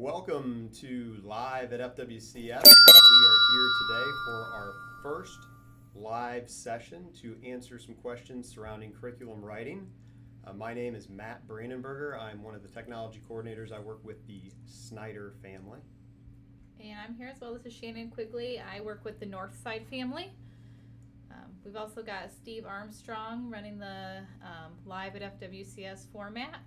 Welcome to Live at FWCS. We are here today for our first live session to answer some questions surrounding curriculum writing. My name is Matt Brandenberger. I'm one of the technology coordinators. I work with the Snyder family. And I'm here as well. This is Shannon Quigley. I work with the Northside family. We've also got Steve Armstrong running the Live at FWCS format.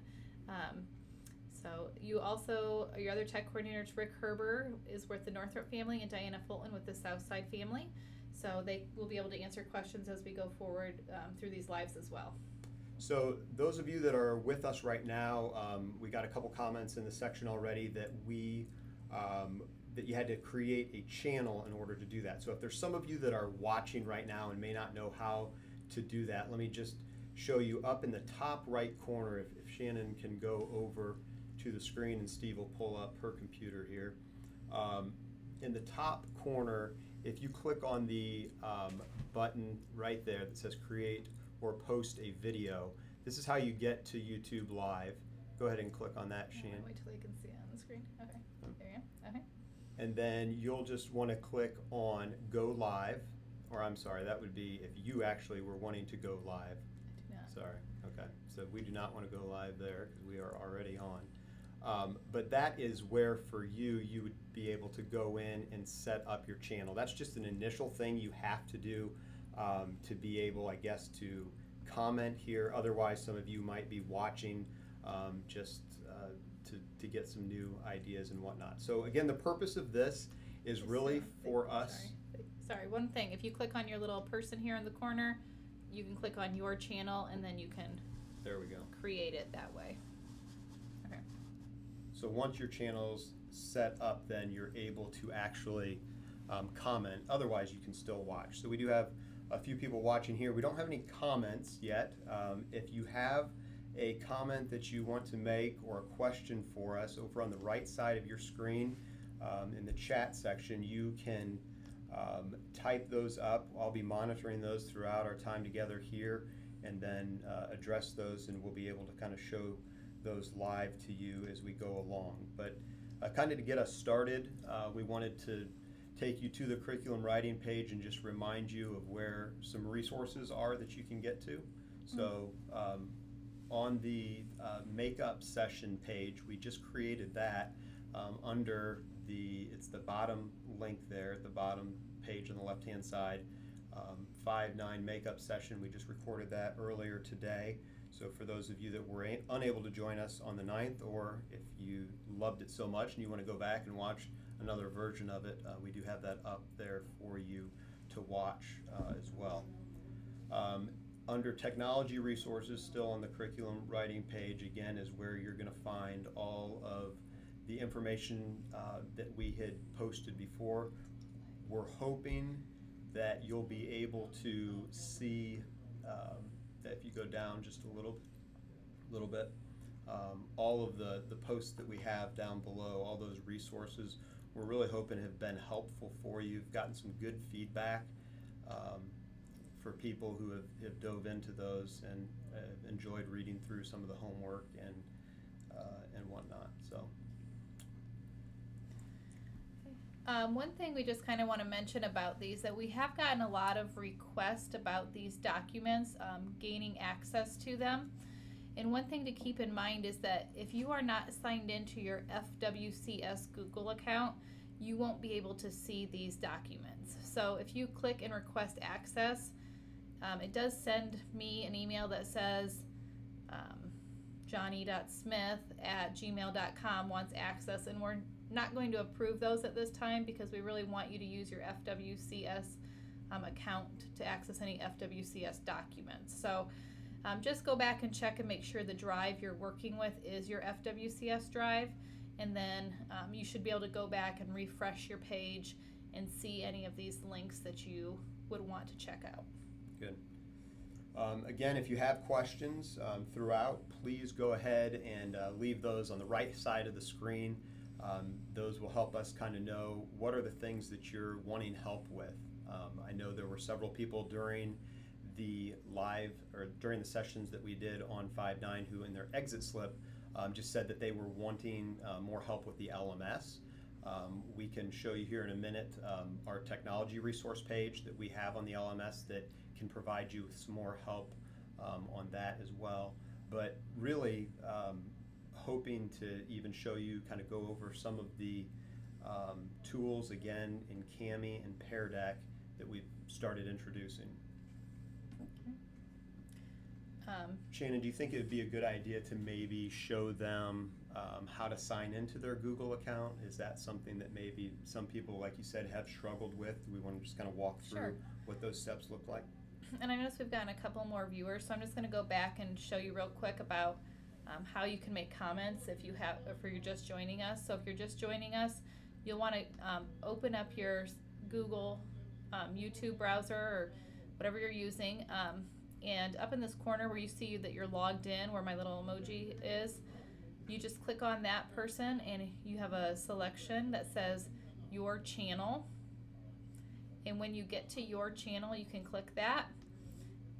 So your other tech coordinators, Rick Herber is with the Northrop family and Diana Fulton with the Southside family. So they will be able to answer questions as we go forward through these lives as well. So those of you that are with us right now, we got a couple comments in the section already that that you had to create a channel in order to do that. So if there's some of you that are watching right now and may not know how to do that, let me just show you up in the top right corner. If Shannon can go over to the screen and Steve will pull up her computer here. In the top corner, if you click on the button right there that says create or post a video, this is how you get to YouTube Live. Go ahead and click on that, Shannon. Wait till they can see it on the screen. Okay, there you go. Okay. And then you'll just want to click on go live, or I'm sorry, that would be if you actually were wanting to go live. I do not. Sorry, okay. So we do not want to go live there because we are already on. But that is where for you would be able to go in and set up your channel. That's just an initial thing you have to do to be able, I guess, to comment here. Otherwise, some of you might be watching just to get some new ideas and whatnot. So again, the purpose of this is really for us. Sorry, one thing. If you click on your little person here in the corner, you can click on your channel and then you can There we go. create it that way. Okay. So once your channel's set up, then you're able to actually comment. Otherwise, you can still watch. So we do have a few people watching here. We don't have any comments yet. If you have a comment that you want to make or a question for us, over on the right side of your screen in the chat section, you can type those up. I'll be monitoring those throughout our time together here and then address those, and we'll be able to kind of show those live to you as we go along. But kind of to get us started, we wanted to take you to the curriculum writing page and just remind you of where some resources are that you can get to. So on the makeup session page, we just created that under it's the bottom link there, the bottom page on the left hand side, 5-9 makeup session. We just recorded that earlier today. So for those of you that were unable to join us on the 9th, or if you loved it so much and you want to go back and watch another version of it, we do have that up there for you to watch as well. Under technology resources, still on the curriculum writing page, again, is where you're going to find all of the information that we had posted before. We're hoping that you'll be able to see that if you go down just a little bit, all of the posts that we have down below, all those resources, we're really hoping have been helpful for you. We've gotten some good feedback for people who have dove into those and enjoyed reading through some of the homework and whatnot. So. One thing we just kind of want to mention about these, that we have gotten a lot of requests about these documents, gaining access to them. And one thing to keep in mind is that if you are not signed into your FWCS Google account, you won't be able to see these documents. So if you click and request access, it does send me an email that says johnny.smith@gmail.com wants access, and we're not going to approve those at this time because we really want you to use your FWCS account to access any FWCS documents. So just go back and check and make sure the drive you're working with is your FWCS drive, and then you should be able to go back and refresh your page and see any of these links that you would want to check out. Good. Again, if you have questions throughout, please go ahead and leave those on the right side of the screen. Those will help us kind of know what are the things that you're wanting help with. I know there were several people during the live or during the sessions that we did on 5-9 who in their exit slip just said that they were wanting more help with the LMS. We can show you here in a minute our technology resource page that we have on the LMS that can provide you with some more help on that as well. But really hoping to even show you, kind of go over some of the tools again in Cami and Pear Deck that we've started introducing. Shannon, do you think it would be a good idea to maybe show them how to sign into their Google account? Is that something that maybe some people, like you said, have struggled with? Do we want to just kind of walk through Sure. what those steps look like? And I noticed we've gotten a couple more viewers, so I'm just going to go back and show you real quick about how you can make comments if you're just joining us. So if you're just joining us, you'll want to open up your Google YouTube browser or whatever you're using, and up in this corner where you see that you're logged in, where my little emoji is, you just click on that person and you have a selection that says your channel. And when you get to your channel, you can click that,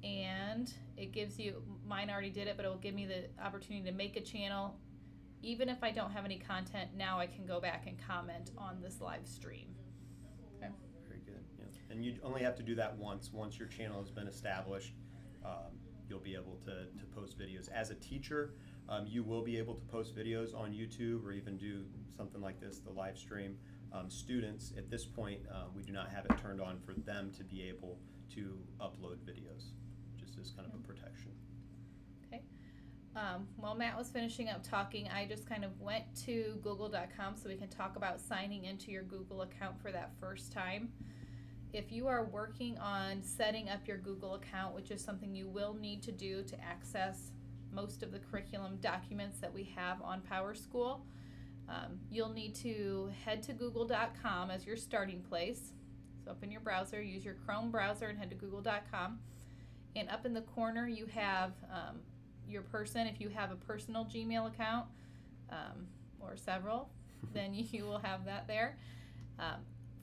and it gives you, mine already did it, but it will give me the opportunity to make a channel. Even if I don't have any content, now I can go back and comment on this live stream. Okay. Very good. Yeah. And you only have to do that once. Once your channel has been established, you'll be able to post videos. As a teacher, you will be able to post videos on YouTube or even do something like this, the live stream. Students, at this point, we do not have it turned on for them to be able to upload videos, just as kind of a protection. Okay. While Matt was finishing up talking, I just kind of went to google.com so we can talk about signing into your Google account for that first time. If you are working on setting up your Google account, which is something you will need to do to access most of the curriculum documents that we have on PowerSchool, you'll need to head to google.com as your starting place. So open your browser, use your Chrome browser and head to google.com. And up in the corner you have your person. If you have a personal Gmail account or several, then you will have that there.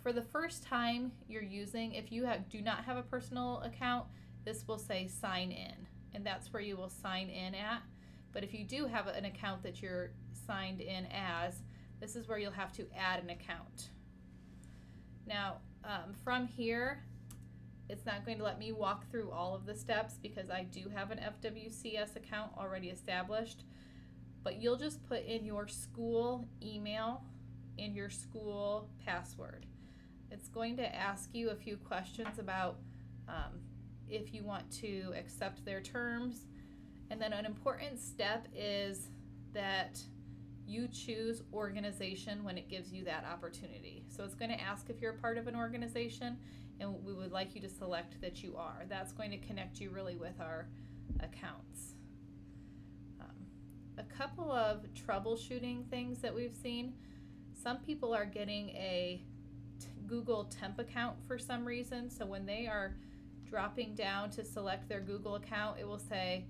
For the first time you're using, if you do not have a personal account, this will say sign in, and that's where you will sign in at. But if you do have an account that you're signed in as, this is where you'll have to add an account. Now, from here, it's not going to let me walk through all of the steps because I do have an FWCS account already established, but you'll just put in your school email and your school password. It's going to ask you a few questions about if you want to accept their terms. And then an important step is that you choose organization when it gives you that opportunity. So it's going to ask if you're a part of an organization, and we would like you to select that you are. That's going to connect you really with our accounts. A couple of troubleshooting things that we've seen. Some people are getting a Google temp account for some reason. So when they are dropping down to select their Google account, it will say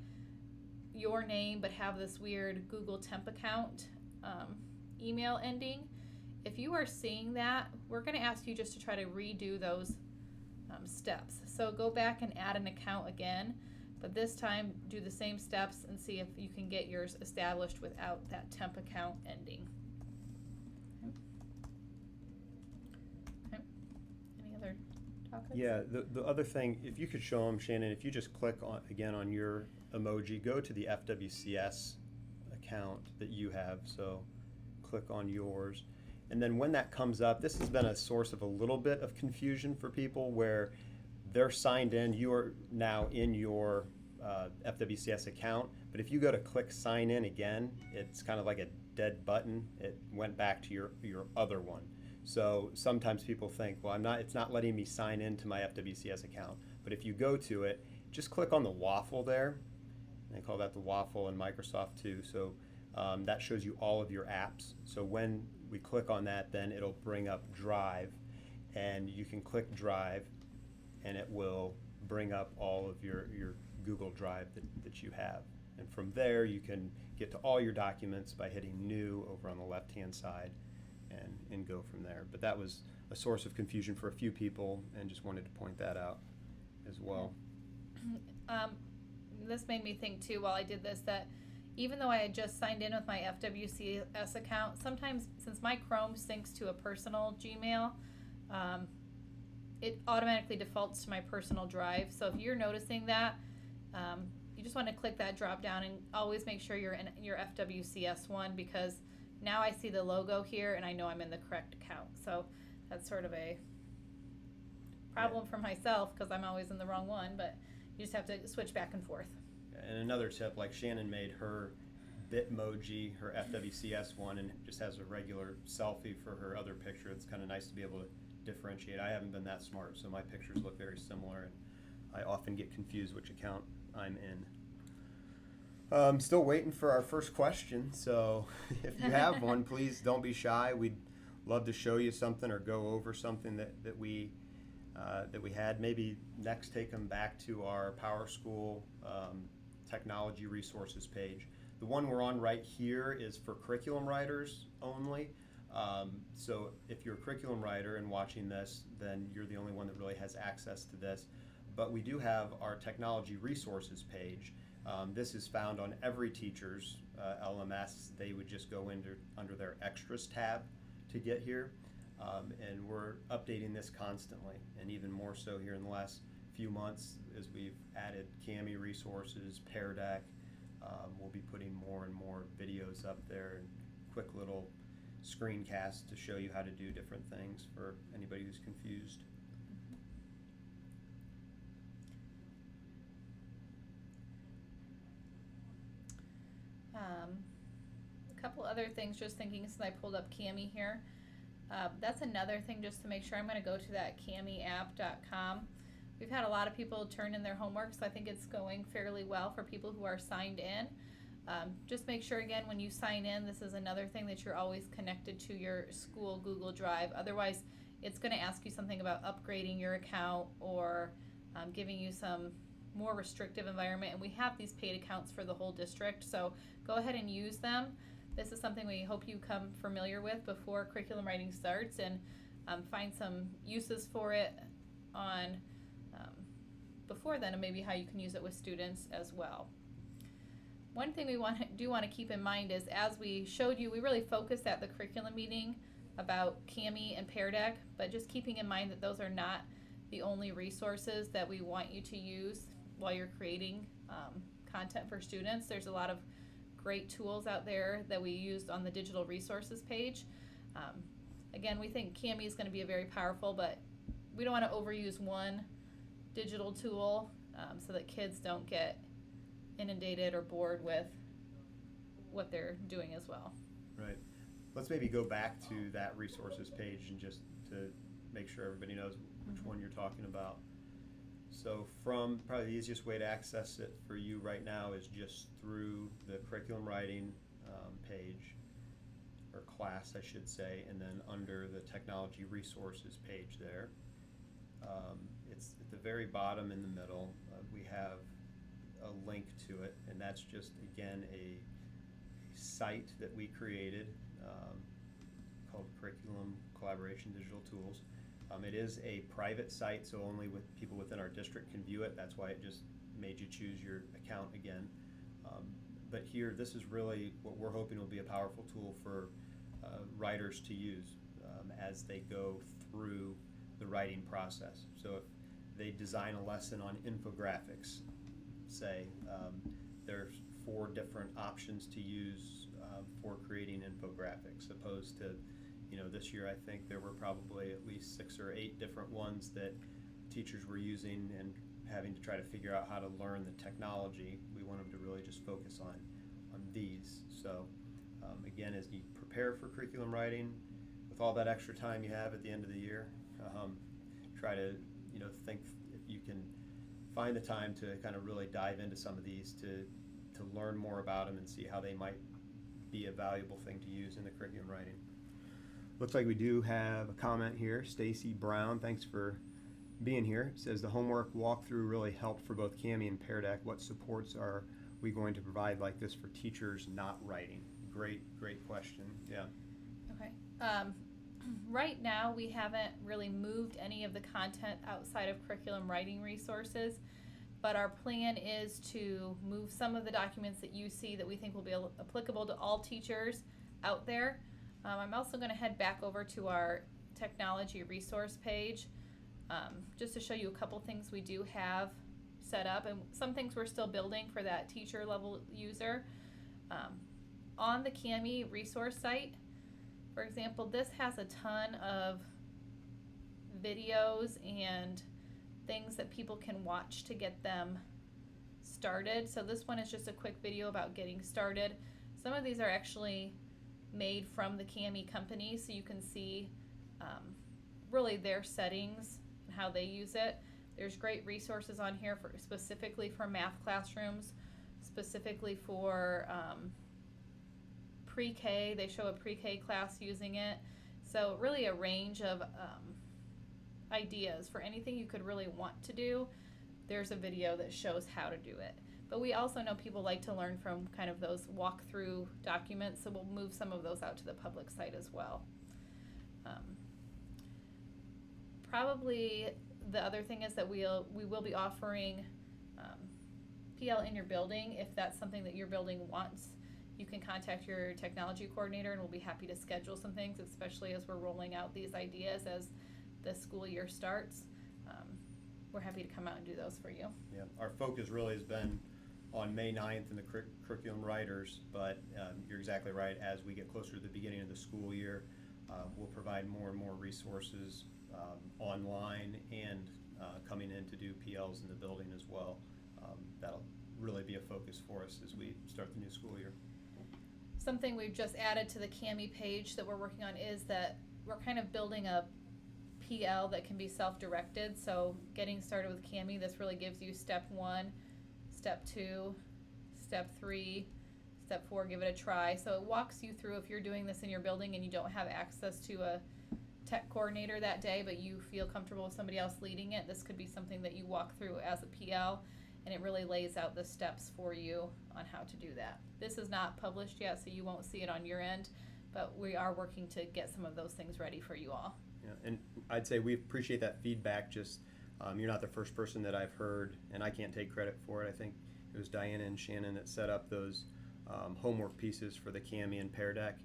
your name but have this weird Google temp account email ending. If you are seeing that, we're going to ask you just to try to redo those steps. So go back and add an account again, but this time do the same steps and see if you can get yours established without that temp account ending. Okay. Any other topics? Yeah, the other thing, if you could show them, Shannon, if you just click on again on your emoji, go to the FWCS account that you have, so click on yours. And then when that comes up, this has been a source of a little bit of confusion for people where they're signed in, you are now in your FWCS account, but if you go to click sign in again, it's kind of like a dead button. It went back to your other one. So sometimes people think, well, it's not letting me sign into my FWCS account. But if you go to it, just click on the waffle there. They call that the waffle in Microsoft too. So that shows you all of your apps. So when we click on that, then it'll bring up Drive, and you can click Drive, and it will bring up all of your Google Drive that you have. And from there, you can get to all your documents by hitting New over on the left-hand side and go from there. But that was a source of confusion for a few people, and just wanted to point that out as well. This made me think too while I did this that even though I had just signed in with my FWCS account, sometimes since my Chrome syncs to a personal Gmail, it automatically defaults to my personal drive. So if you're noticing that, you just want to click that drop down and always make sure you're in your FWCS one, because now I see the logo here and I know I'm in the correct account. So that's sort of a problem for myself because I'm always in the wrong one, but you just have to switch back and forth. And another tip, like Shannon made her Bitmoji, her FWCS one, and just has a regular selfie for her other picture. It's kind of nice to be able to differentiate. I haven't been that smart, so my pictures look very similar, and I often get confused which account I'm in. Still waiting for our first question, so if you have one, please don't be shy. We'd love to show you something or go over something that we had. Maybe next take them back to our Power School technology resources page. The one we're on right here is for curriculum writers only. So if you're a curriculum writer and watching this, then you're the only one that really has access to this. But we do have our technology resources page. This is found on every teacher's LMS. They would just go under their extras tab to get here. And we're updating this constantly, and even more so here in the last few months as we've added CAMI resources, Pear Deck. We'll be putting more and more videos up there and quick little screencasts to show you how to do different things for anybody who's confused. A couple other things, just thinking since I pulled up CAMI here. That's another thing just to make sure. I'm going to go to that camiapp.com. We've had a lot of people turn in their homework, so I think it's going fairly well for people who are signed in. Just make sure, again, when you sign in, this is another thing that you're always connected to your school Google Drive. Otherwise, it's going to ask you something about upgrading your account or giving you some more restrictive environment. And we have these paid accounts for the whole district, so go ahead and use them. This is something we hope you come familiar with before curriculum writing starts, and find some uses for it on before then, and maybe how you can use it with students as well. One thing we do want to keep in mind is, as we showed you, we really focused at the curriculum meeting about CAMI and Pear Deck, but just keeping in mind that those are not the only resources that we want you to use while you're creating content for students. There's a lot of great tools out there that we used on the digital resources page. Again, we think CAMI is going to be very powerful, but we don't want to overuse one digital tool so that kids don't get inundated or bored with what they're doing as well. Right. Let's maybe go back to that resources page and just to make sure everybody knows which one you're talking about. So from probably the easiest way to access it for you right now is just through the curriculum writing page, or class I should say, and then under the technology resources page there. It's at the very bottom in the middle. We have a link to it, and that's just, again, a site that we created called Curriculum Collaboration Digital Tools. It is a private site, so only with people within our district can view it. That's why it just made you choose your account again. But here, this is really what we're hoping will be a powerful tool for writers to use as they go through the writing process. So if they design a lesson on infographics, say, there's 4 different options to use for creating infographics, opposed to, this year I think there were probably at least 6 or 8 different ones that teachers were using and having to try to figure out how to learn the technology. We want them to really just focus on these. So again, as you prepare for curriculum writing, with all that extra time you have at the end of the year, try to think if you can find the time to kind of really dive into some of these to learn more about them and see how they might be a valuable thing to use in the curriculum writing. Looks like we do have a comment here. Stacy Brown, thanks for being here. It says the homework walkthrough really helped for both CAMI and Pear Deck. What supports are we going to provide like this for teachers not writing? Great question. Yeah. Okay. Right now, we haven't really moved any of the content outside of curriculum writing resources. but our plan is to move some of the documents that you see that we think will be applicable to all teachers out there. I'm also going to head back over to our technology resource page just to show you a couple things we do have set up, and some things we're still building for that teacher level user. On the CAMI resource site, for example, this has a ton of videos and things that people can watch to get them started. So this one is just a quick video about getting started. Some of these are actually made from the CAMI company, so you can see really their settings and how they use it. There's great resources on here for specifically for math classrooms, specifically for pre-K. They show a pre-K class using it. So really a range of ideas for anything you could really want to do. There's a video that shows how to do it. But we also know people like to learn from kind of those walkthrough documents, so we'll move some of those out to the public site as well. Probably the other thing is that we will be offering PL in your building. If that's something that your building wants, you can contact your technology coordinator and we'll be happy to schedule some things, especially as we're rolling out these ideas as the school year starts. We're happy to come out and do those for you. Yeah, our focus really has been on May 9th and the curriculum writers, but you're exactly right. As we get closer to the beginning of the school year, we'll provide more and more resources online and coming in to do PLs in the building as well. That'll really be a focus for us as we start the new school year. Something we've just added to the CAMI page that we're working on is that we're kind of building a PL that can be self-directed. So getting started with CAMI, this really gives you step 1, step 2, step 3, step 4, give it a try. So it walks you through if you're doing this in your building and you don't have access to a tech coordinator that day, but you feel comfortable with somebody else leading it. This could be something that you walk through as a PL, and it really lays out the steps for you on how to do that. This is not published yet, so you won't see it on your end, but we are working to get some of those things ready for you all. Yeah, and I'd say we appreciate that feedback. Just you're not the first person that I've heard, and I can't take credit for it. I think it was Diana and Shannon that set up those homework pieces for the CAMI and Pear Deck,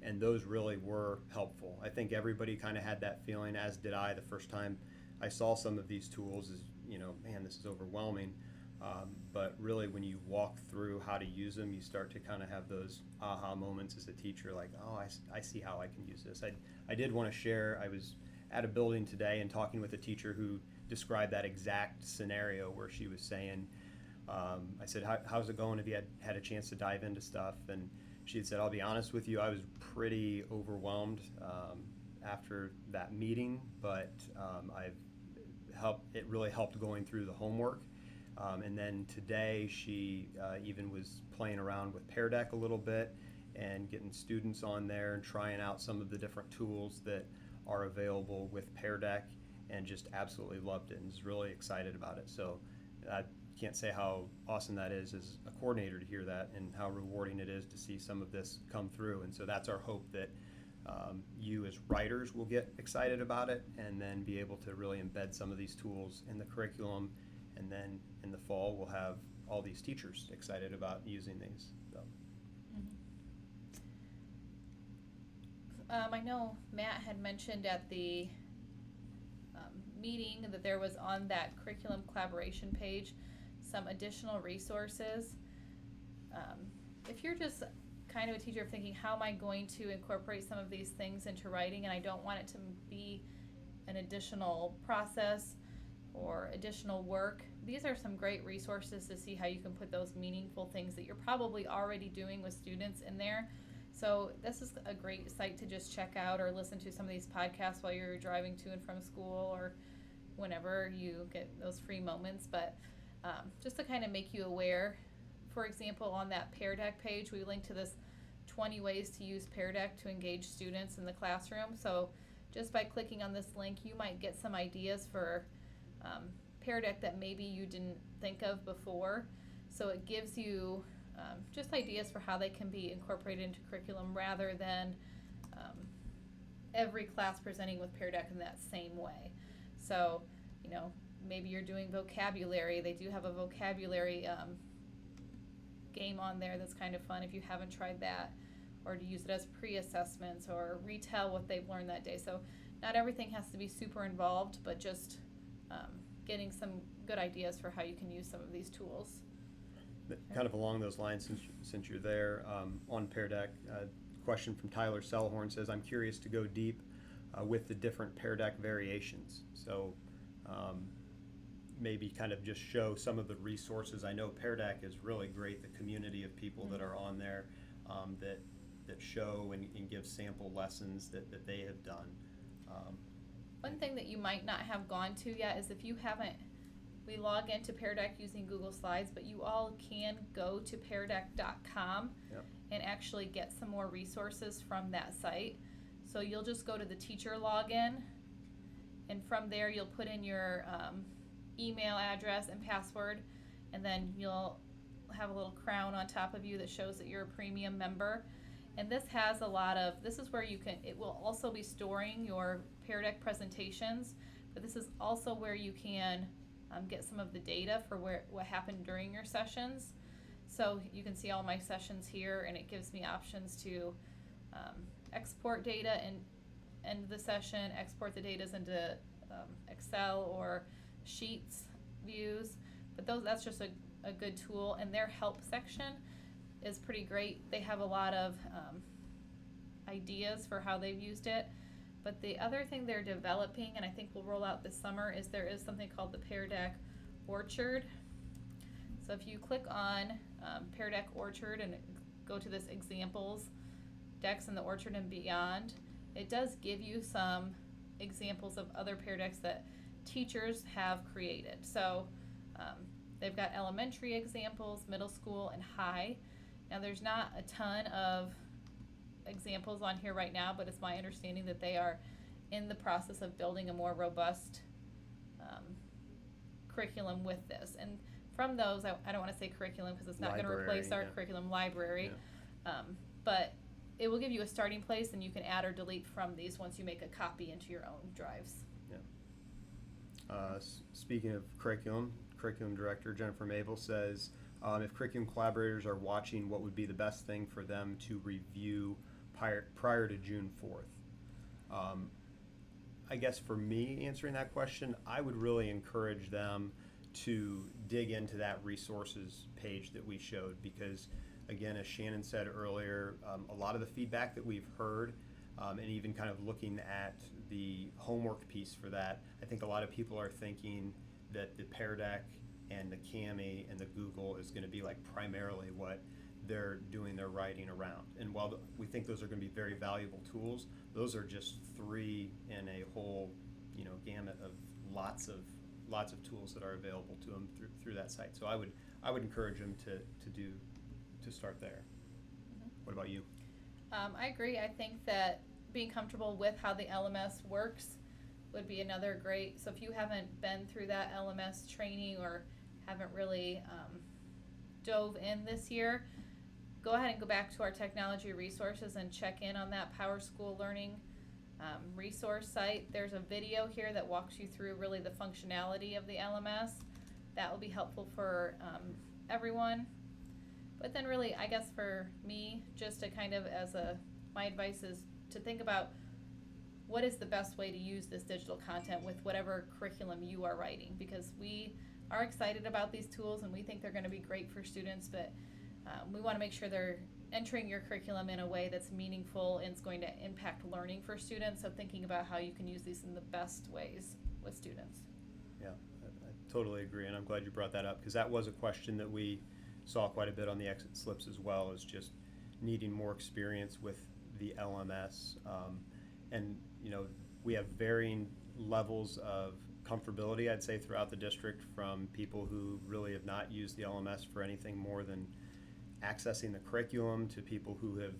and those really were helpful. I think everybody kind of had that feeling, as did I the first time I saw some of these tools, is, you know, man, this is overwhelming. But really when you walk through how to use them, you start to kind of have those aha moments as a teacher, like, oh, I see how I can use this. I did want to share, I was at a building today and talking with a teacher who described that exact scenario where she was saying, I said, how's it going? Have you had a chance to dive into stuff? And she had said, I'll be honest with you, I was pretty overwhelmed after that meeting, but it really helped going through the homework. And then today she even was playing around with Pear Deck a little bit and getting students on there and trying out some of the different tools that are available with Pear Deck, and just absolutely loved it and is really excited about it. So I can't say how awesome that is as a coordinator to hear that, and how rewarding it is to see some of this come through. And so that's our hope, that you as writers will get excited about it and then be able to really embed some of these tools in the curriculum. And then in the fall, we'll have all these teachers excited about using these. So. I know Matt had mentioned at the meeting that there was on that curriculum collaboration page some additional resources. If you're just kind of a teacher thinking, how am I going to incorporate some of these things into writing, and I don't want it to be an additional process or additional work, these are some great resources to see how you can put those meaningful things that you're probably already doing with students in there. So this is a great site to just check out, or listen to some of these podcasts while you're driving to and from school, or whenever you get those free moments. But just to kind of make you aware, for example, on that Pear Deck page, we linked to this 20 ways to use Pear Deck to engage students in the classroom. So just by clicking on this link, you might get some ideas for Pear Deck that maybe you didn't think of before. So it gives you just ideas for how they can be incorporated into curriculum, rather than every class presenting with Pear Deck in that same way. So, you know, maybe you're doing vocabulary. They do have a vocabulary game on there that's kind of fun if you haven't tried that, or to use it as pre-assessments or retell what they've learned that day. So not everything has to be super involved, but just getting some good ideas for how you can use some of these tools. Kind of along those lines, since you're there, on Pear Deck, question from Tyler Selhorn says, I'm curious to go deep with the different Pear Deck variations. So maybe kind of just show some of the resources. I know Pear Deck is really great, the community of people that are on there that show and give sample lessons that they have done. One thing that you might not have gone to yet is if you haven't, we log into Pear Deck using Google Slides, but you all can go to peardeck.com and actually get some more resources from that site. So you'll just go to the teacher login, and from there you'll put in your email address and password, and then you'll have a little crown on top of you that shows that you're a premium member. And this has a lot of, this is where you can, it will also be storing your Pear Deck presentations, but this is also where you can get some of the data for what happened during your sessions. So you can see all my sessions here, and it gives me options to export data and end the session, export the data into Excel or Sheets views. But that's just a good tool, and their help section is pretty great. They have a lot of ideas for how they've used it. But the other thing they're developing, and I think will roll out this summer, is there is something called the Pear Deck Orchard. So if you click on Pear Deck Orchard and go to this examples, decks in the Orchard and beyond, it does give you some examples of other Pear Decks that teachers have created. So they've got elementary examples, middle school, and high. Now there's not a ton of examples on here right now, but it's my understanding that they are in the process of building a more robust curriculum with this. And from those, I don't want to say curriculum because it's not going to replace our curriculum library, but it will give you a starting place, and you can add or delete from these once you make a copy into your own drives. Speaking of curriculum director Jennifer Mabel says, if curriculum collaborators are watching, what would be the best thing for them to review prior to June 4th? I guess for me, answering that question, I would really encourage them to dig into that resources page that we showed, because again, as Shannon said earlier, a lot of the feedback that we've heard, and even kind of looking at the homework piece for that, I think a lot of people are thinking that the Pear Deck and the Kami and the Google is going to be like primarily what they're doing their writing around. And while we think those are going to be very valuable tools, those are just three in a whole, gamut of lots of tools that are available to them through that site. So I would encourage them to start there. Mm-hmm. What about you? I agree. I think that being comfortable with how the LMS works would be another great. So if you haven't been through that LMS training or haven't really dove in this year, go ahead and go back to our technology resources and check in on that Power School Learning resource site. There's a video here that walks you through really the functionality of the LMS. That will be helpful for everyone. But then really, I guess for me, just to kind of my advice is to think about what is the best way to use this digital content with whatever curriculum you are writing, because we are excited about these tools and we think they're going to be great for students, but we want to make sure they're entering your curriculum in a way that's meaningful and is going to impact learning for students. So thinking about how you can use these in the best ways with students. Yeah, I totally agree, and I'm glad you brought that up, because that was a question that we saw quite a bit on the exit slips as well, is just needing more experience with the LMS. And we have varying levels of comfortability, I'd say, throughout the district, from people who really have not used the LMS for anything more than accessing the curriculum to people who have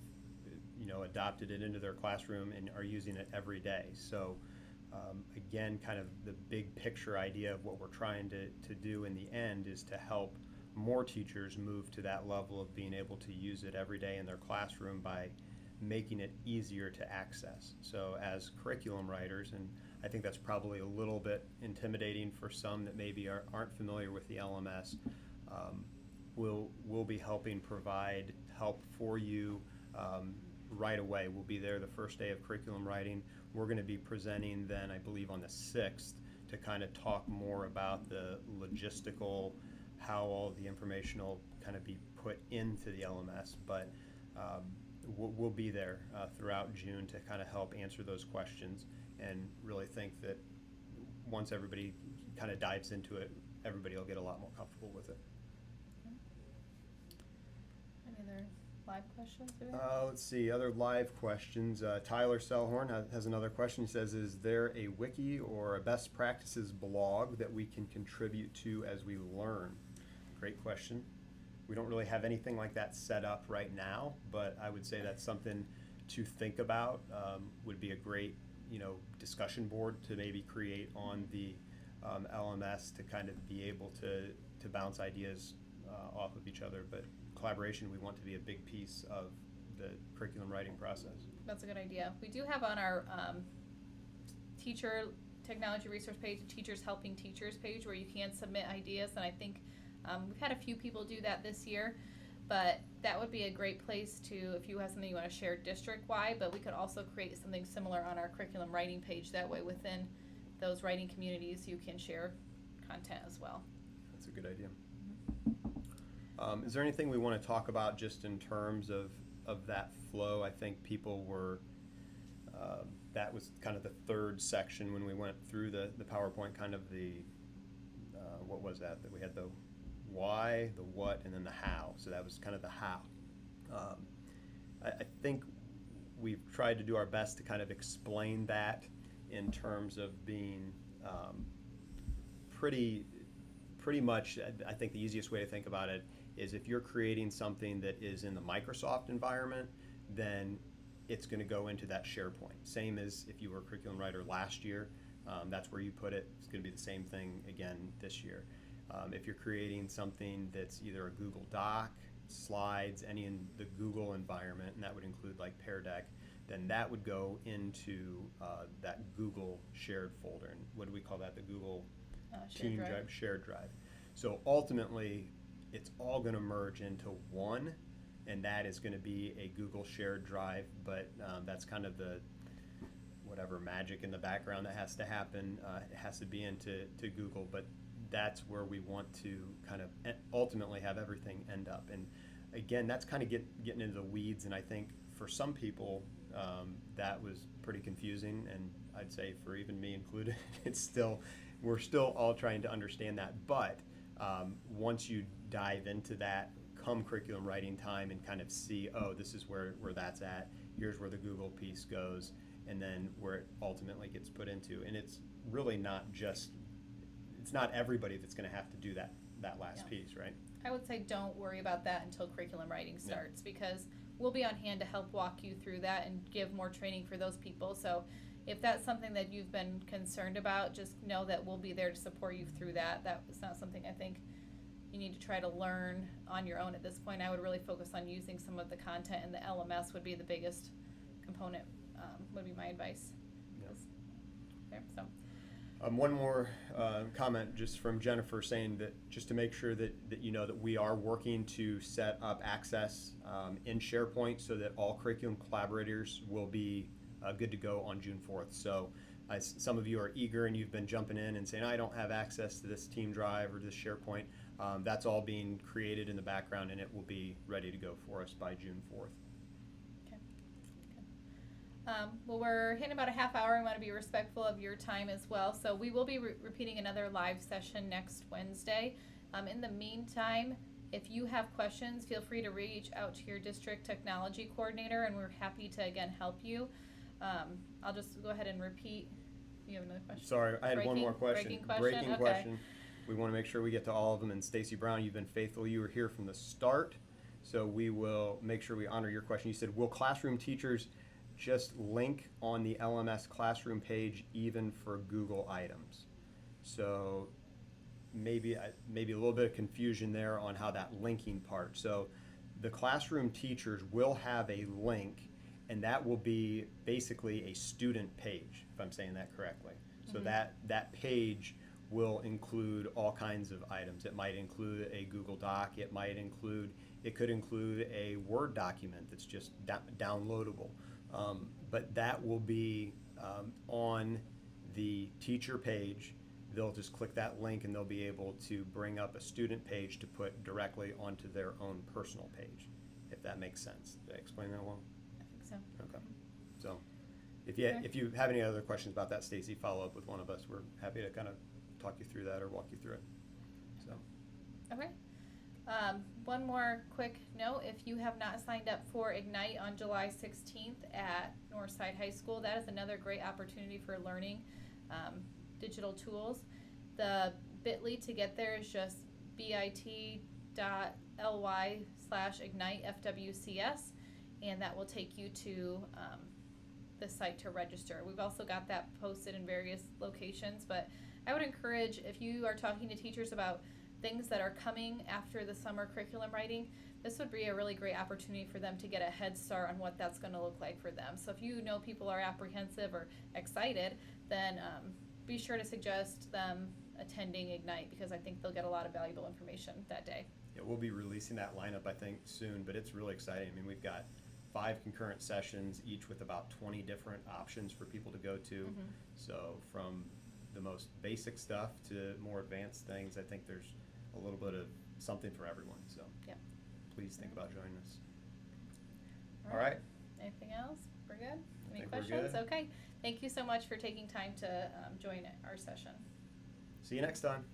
adopted it into their classroom and are using it every day. So again, kind of the big picture idea of what we're trying to do in the end is to help more teachers move to that level of being able to use it every day in their classroom by making it easier to access. So as curriculum writers, and I think that's probably a little bit intimidating for some that maybe aren't familiar with the LMS, we'll be helping provide help for you right away. We'll be there the first day of curriculum writing. We're going to be presenting then, I believe, on the 6th to kind of talk more about the logistical, how all the information will kind of be put into the LMS. But we'll be there throughout June to kind of help answer those questions, and really think that once everybody kind of dives into it, everybody will get a lot more comfortable with it. Any other live questions? Let's see, other live questions. Tyler Selhorn has another question. He says, is there a wiki or a best practices blog that we can contribute to as we learn? Great question. We don't really have anything like that set up right now, but I would say that's something to think about. Would be a great, discussion board to maybe create on the LMS to kind of be able to bounce ideas off of each other. But collaboration, we want to be a big piece of the curriculum writing process. That's a good idea. We do have on our teacher technology resource page a Teachers Helping Teachers page where you can submit ideas, and I think we've had a few people do that this year, but that would be a great place to, if you have something you want to share district-wide, but we could also create something similar on our curriculum writing page. That way within those writing communities you can share content as well. That's a good idea. Is there anything we want to talk about just in terms of that flow? I think people were, that was kind of the third section when we went through the PowerPoint, kind of the, what was that we had the why, the what, and then the how. So that was kind of the how. I think we've tried to do our best to kind of explain that in terms of being pretty much, I think the easiest way to think about it is if you're creating something that is in the Microsoft environment, then it's going to go into that SharePoint. Same as if you were a curriculum writer last year, that's where you put it. It's going to be the same thing again this year. If you're creating something that's either a Google Doc, slides, any in the Google environment, and that would include like Pear Deck, then that would go into that Google shared folder. And what do we call that? The Google Team Drive, shared drive. So ultimately, it's all going to merge into one, and that is going to be a Google shared drive, but that's kind of the whatever magic in the background that has to happen. It has to be into Google, but that's where we want to kind of ultimately have everything end up. And again, that's kind of getting into the weeds, and I think for some people that was pretty confusing, and I'd say for even me included, we're still all trying to understand that. But once you dive into that come curriculum writing time and kind of see, oh, this is where that's at, here's where the Google piece goes, and then where it ultimately gets put into. And it's really not just, it's not everybody that's going to have to do that last piece, right? I would say don't worry about that until curriculum writing starts, because we'll be on hand to help walk you through that and give more training for those people. So if that's something that you've been concerned about, just know that we'll be there to support you through that. That is not something I think you need to try to learn on your own at this point. I would really focus on using some of the content, and the LMS would be the biggest component, would be my advice. Yeah. Okay, so. One more comment just from Jennifer, saying that just to make sure that you know that we are working to set up access in SharePoint so that all curriculum collaborators will be good to go on June 4th. So some of you are eager and you've been jumping in and saying, I don't have access to this Team Drive or this SharePoint. That's all being created in the background, and it will be ready to go for us by June 4th. Well, we're hitting about a half hour. I want to be respectful of your time as well. So we will be repeating another live session next Wednesday. In the meantime, if you have questions, feel free to reach out to your district technology coordinator, and we're happy to, again, help you. I'll just go ahead and repeat. You have another question? Sorry, I had one more question. Breaking question. We want to make sure we get to all of them. And Stacy Brown, you've been faithful. You were here from the start, so we will make sure we honor your question. You said, will classroom teachers just link on the LMS classroom page even for Google items? So maybe a little bit of confusion there on how that linking part. So the classroom teachers will have a link, And that will be basically a student page, if I'm saying that correctly. So Mhm. that page will include all kinds of items. It might include a Google Doc. It could include a Word document that's just downloadable. But that will be on the teacher page. They'll just click that link and they'll be able to bring up a student page to put directly onto their own personal page, if that makes sense. Did I explain that well? I think so. Okay. So Okay. if you have any other questions about that, Stacy, follow up with one of us. We're happy to kind of talk you through that or walk you through it. So. Okay. One more quick note, if you have not signed up for Ignite on July 16th at Northside High School, that is another great opportunity for learning digital tools. The bit.ly to get there is just bit.ly/ignitefwcs, and that will take you to the site to register. We've also got that posted in various locations, but I would encourage, if you are talking to teachers about things that are coming after the summer curriculum writing, this would be a really great opportunity for them to get a head start on what that's going to look like for them. So if you know people are apprehensive or excited, then be sure to suggest them attending Ignite, because I think they'll get a lot of valuable information that day. Yeah, we'll be releasing that lineup, I think, soon, but it's really exciting. I mean, we've got 5 concurrent sessions, each with about 20 different options for people to go to. Mm-hmm. So from the most basic stuff to more advanced things, I think there's a little bit of something for everyone. So Yep. please think about joining us. All All right. Anything else? We're good? Any think we're questions? good. Okay. Thank you so much for taking time to join our session. See you next time.